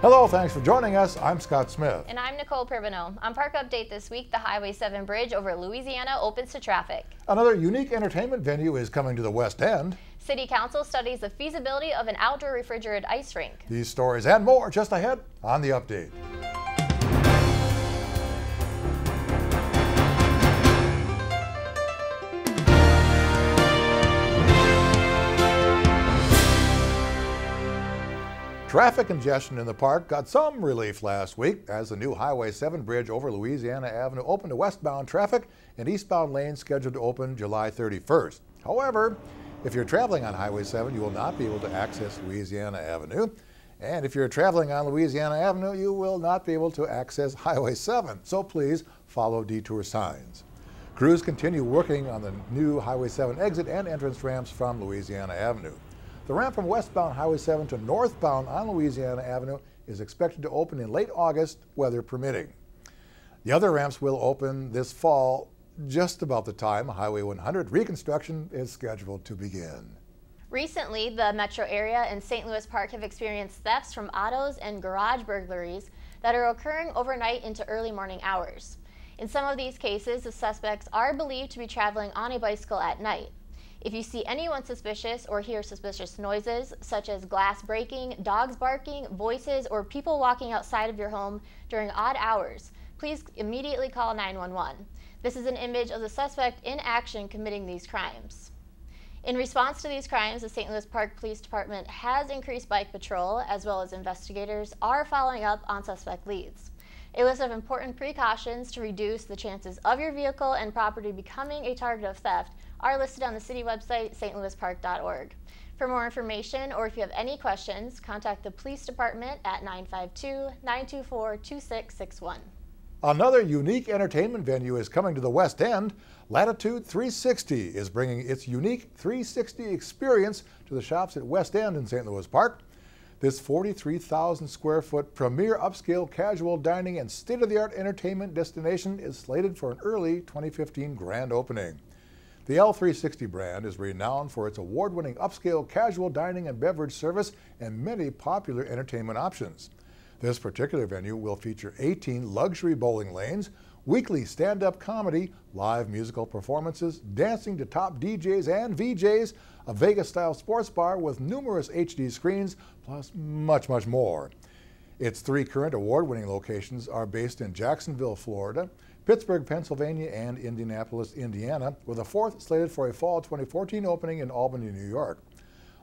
Hello, thanks for joining us. I'm Scott Smith. And I'm Nicole Pirbino. On Park Update this week, the Highway 7 bridge over Louisiana opens to traffic. Another unique entertainment venue is coming to the West End. City Council studies the feasibility of an outdoor refrigerated ice rink. These stories and more just ahead on The Update. Traffic congestion in the park got some relief last week as the new Highway 7 bridge over Louisiana Avenue opened to westbound traffic and eastbound lanes scheduled to open July 31st. However, if you're traveling on Highway 7, you will not be able to access Louisiana Avenue. And if you're traveling on Louisiana Avenue, you will not be able to access Highway 7. So please follow detour signs. Crews continue working on the new Highway 7 exit and entrance ramps from Louisiana Avenue. The ramp from westbound Highway 7 to northbound on Louisiana Avenue is expected to open in late August, weather permitting. The other ramps will open this fall, just about the time Highway 100 reconstruction is scheduled to begin. Recently, the metro area and St. Louis Park have experienced thefts from autos and garage burglaries that are occurring overnight into early morning hours. In some of these cases, the suspects are believed to be traveling on a bicycle at night. If you see anyone suspicious or hear suspicious noises, such as glass breaking, dogs barking, voices, or people walking outside of your home during odd hours, please immediately call 911. This is an image of the suspect in action committing these crimes. In response to these crimes, the St. Louis Park Police Department has increased bike patrol, as well as investigators are following up on suspect leads. A list of important precautions to reduce the chances of your vehicle and property becoming a target of theft are listed on the city website, stlouispark.org. For more information, or if you have any questions, contact the police department at 952-924-2661. Another unique entertainment venue is coming to the West End. Latitude 360 is bringing its unique 360 experience to the shops at West End in St. Louis Park. This 43,000 square foot premier upscale casual dining and state-of-the-art entertainment destination is slated for an early 2015 grand opening. The L360 brand is renowned for its award-winning upscale casual dining and beverage service and many popular entertainment options. This particular venue will feature 18 luxury bowling lanes, weekly stand-up comedy, live musical performances, dancing to top DJs and VJs, a Vegas-style sports bar with numerous HD screens, plus much, much more. Its three current award-winning locations are based in Jacksonville, Florida, Pittsburgh, Pennsylvania, and Indianapolis, Indiana, with a fourth slated for a fall 2014 opening in Albany, New York.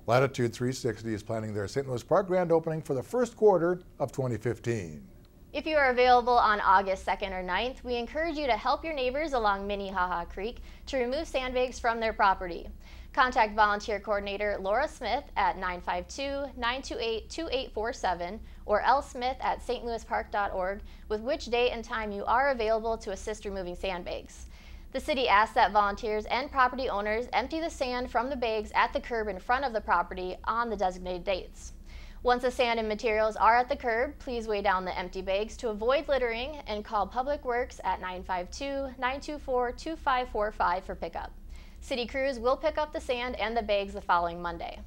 Latitude 360 is planning their St. Louis Park grand opening for the first quarter of 2015. If you are available on August 2nd or 9th, we encourage you to help your neighbors along Minnehaha Creek to remove sandbags from their property. Contact Volunteer Coordinator Laura Smith at 952-928-2847 or lsmith@stlouispark.org with which date and time you are available to assist removing sandbags. The city asks that volunteers and property owners empty the sand from the bags at the curb in front of the property on the designated dates. Once the sand and materials are at the curb, please weigh down the empty bags to avoid littering and call Public Works at 952-924-2545 for pickup. City crews will pick up the sand and the bags the following Monday.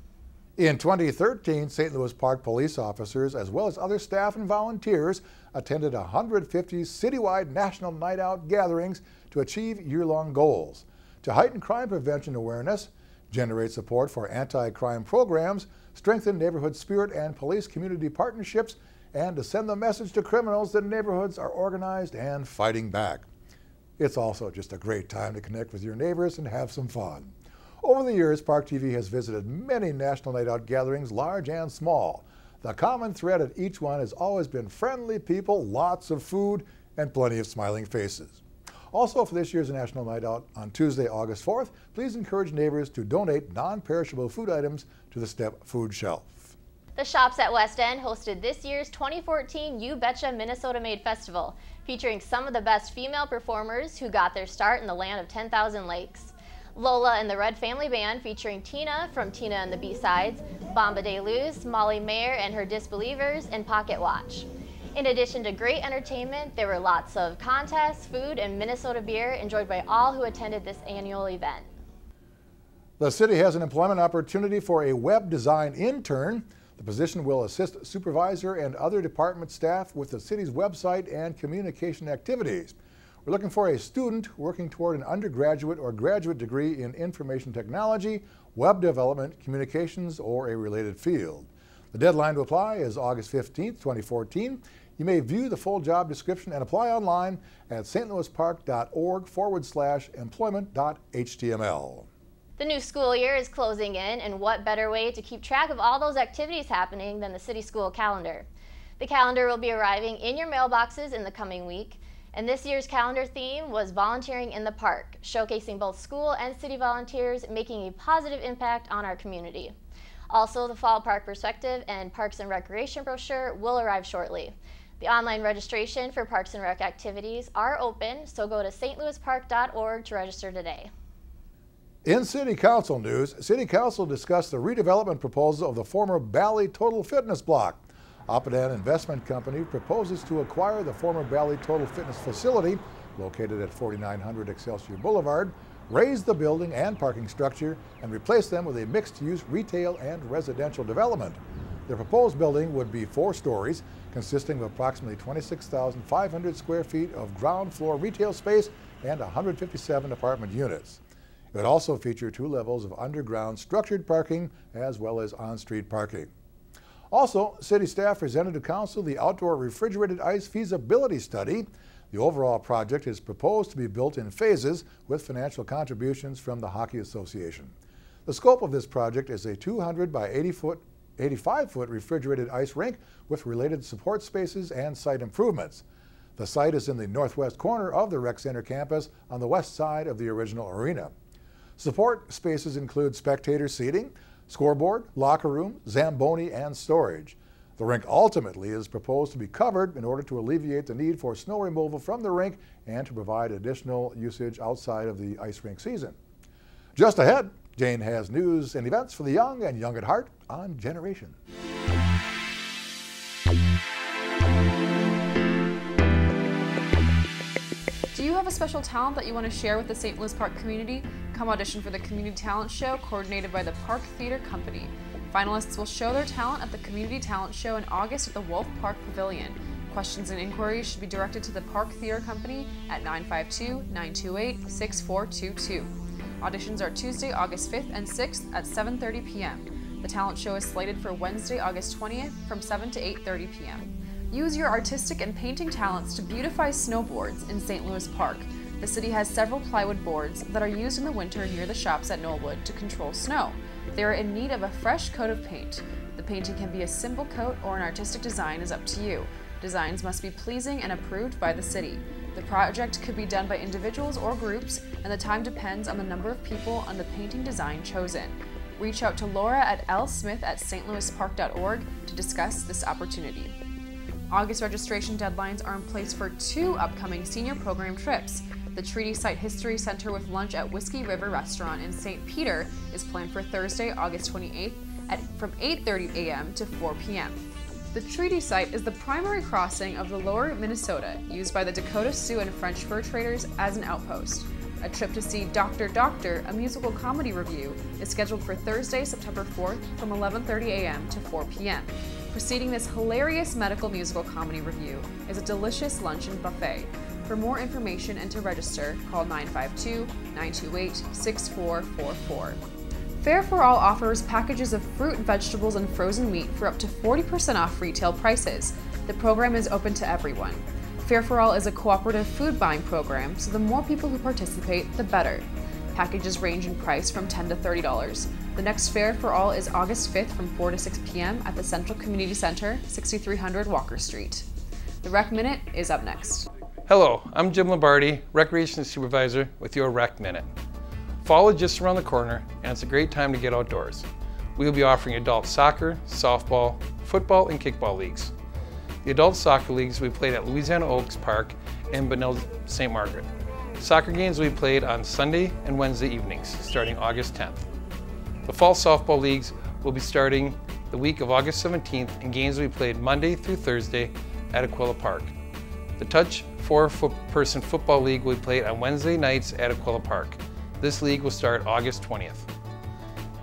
In 2013, St. Louis Park police officers, as well as other staff and volunteers, attended 150 citywide national night out gatherings to achieve year-long goals. To heighten crime prevention awareness, generate support for anti-crime programs, strengthen neighborhood spirit and police community partnerships, and to send the message to criminals that neighborhoods are organized and fighting back. It's also just a great time to connect with your neighbors and have some fun. Over the years, Park TV has visited many national night out gatherings, large and small. The common thread at each one has always been friendly people, lots of food, and plenty of smiling faces. Also, for this year's National Night Out on Tuesday, August 4th, please encourage neighbors to donate non-perishable food items to the STEP food shelf. The shops at West End hosted this year's 2014 You Betcha Minnesota Made Festival, featuring some of the best female performers who got their start in the land of 10,000 lakes. Lola and the Red Family Band featuring Tina from Tina and the B-Sides, Bomba de Luz, Molly Mayer and her Disbelievers, and Pocket Watch. In addition to great entertainment, there were lots of contests, food, and Minnesota beer enjoyed by all who attended this annual event. The city has an employment opportunity for a web design intern. The position will assist supervisor and other department staff with the city's website and communication activities. We're looking for a student working toward an undergraduate or graduate degree in information technology, web development, communications, or a related field. The deadline to apply is August 15th, 2014. You may view the full job description and apply online at stlouispark.org/employment.html. The new school year is closing in, and what better way to keep track of all those activities happening than the city school calendar? The calendar will be arriving in your mailboxes in the coming week, and this year's calendar theme was Volunteering in the Park, showcasing both school and city volunteers making a positive impact on our community. Also, the Fall Park Perspective and Parks and Recreation brochure will arrive shortly. The online registration for Parks and Rec activities are open, so go to stlouispark.org to register today. In City Council news, City Council discussed the redevelopment proposal of the former Bally Total Fitness block. Oppidan Investment Company proposes to acquire the former Bally Total Fitness facility located at 4900 Excelsior Boulevard, raise the building and parking structure, and replace them with a mixed-use retail and residential development. The proposed building would be 4 stories, consisting of approximately 26,500 square feet of ground floor retail space and 157 apartment units. It would also feature 2 levels of underground structured parking as well as on-street parking. Also, city staff presented to council the outdoor refrigerated ice feasibility study. The overall project is proposed to be built in phases with financial contributions from the Hockey Association. The scope of this project is a 200 by 85-foot refrigerated ice rink with related support spaces and site improvements. The site is in the northwest corner of the Rec Center campus on the west side of the original arena. Support spaces include spectator seating, scoreboard, locker room, Zamboni, and storage. The rink ultimately is proposed to be covered in order to alleviate the need for snow removal from the rink and to provide additional usage outside of the ice rink season. Just ahead, Jane has news and events for the young and young at heart on Generation. Do you have a special talent that you want to share with the St. Louis Park community? Come audition for the Community Talent Show coordinated by the Park Theater Company. Finalists will show their talent at the Community Talent Show in August at the Wolf Park Pavilion. Questions and inquiries should be directed to the Park Theater Company at 952-928-6422. Auditions are Tuesday, August 5th and 6th at 7:30 p.m. The talent show is slated for Wednesday, August 20th from 7 to 8:30 p.m. Use your artistic and painting talents to beautify snowboards in St. Louis Park. The city has several plywood boards that are used in the winter near the shops at Knollwood to control snow. They are in need of a fresh coat of paint. The painting can be a simple coat or an artistic design is up to you. Designs must be pleasing and approved by the city. The project could be done by individuals or groups, and the time depends on the number of people on the painting design chosen. Reach out to Laura at lsmith@stlouispark.org to discuss this opportunity. August registration deadlines are in place for 2 upcoming senior program trips. The Treaty Site History Center with lunch at Whiskey River Restaurant in St. Peter is planned for Thursday, August 28th from 8:30 a.m. to 4 p.m. The Treaty Site is the primary crossing of the lower Minnesota, used by the Dakota Sioux and French fur traders as an outpost. A trip to see Dr. Doctor, a musical comedy review, is scheduled for Thursday, September 4th from 11:30 a.m. to 4 p.m. Preceding this hilarious medical musical comedy review is a delicious luncheon buffet. For more information and to register, call 952-928-6444. Fare for All offers packages of fruit, vegetables, and frozen meat for up to 40% off retail prices. The program is open to everyone. Fare for All is a cooperative food buying program, so the more people who participate, the better. Packages range in price from $10 to $30. The next Fare for All is August 5th from 4 to 6 p.m. at the Central Community Center, 6300 Walker Street. The Rec Minute is up next. Hello, I'm Jim Lombardi, Recreation Supervisor with your Rec Minute. Fall is just around the corner, and it's a great time to get outdoors. We will be offering adult soccer, softball, football, and kickball leagues. The adult soccer leagues will be played at Louisiana Oaks Park in Benilde, St. Margaret. Soccer games will be played on Sunday and Wednesday evenings, starting August 10th. The fall softball leagues will be starting the week of August 17th, and games will be played Monday through Thursday at Aquila Park. The Touch 4-person football league will be played on Wednesday nights at Aquila Park. This league will start August 20th.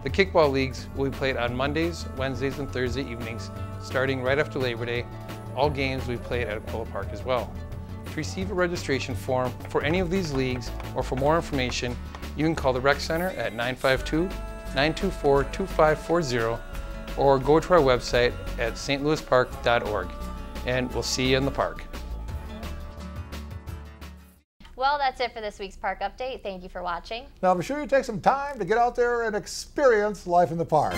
The kickball leagues will be played on Mondays, Wednesdays, and Thursday evenings, starting right after Labor Day. All games will be played at Aquila Park as well. To receive a registration form for any of these leagues or for more information, you can call the Rec Center at 952-924-2540 or go to our website at stlouispark.org. And we'll see you in the park. Well, that's it for this week's Park Update. Thank you for watching. Now be sure you take some time to get out there and experience life in the park.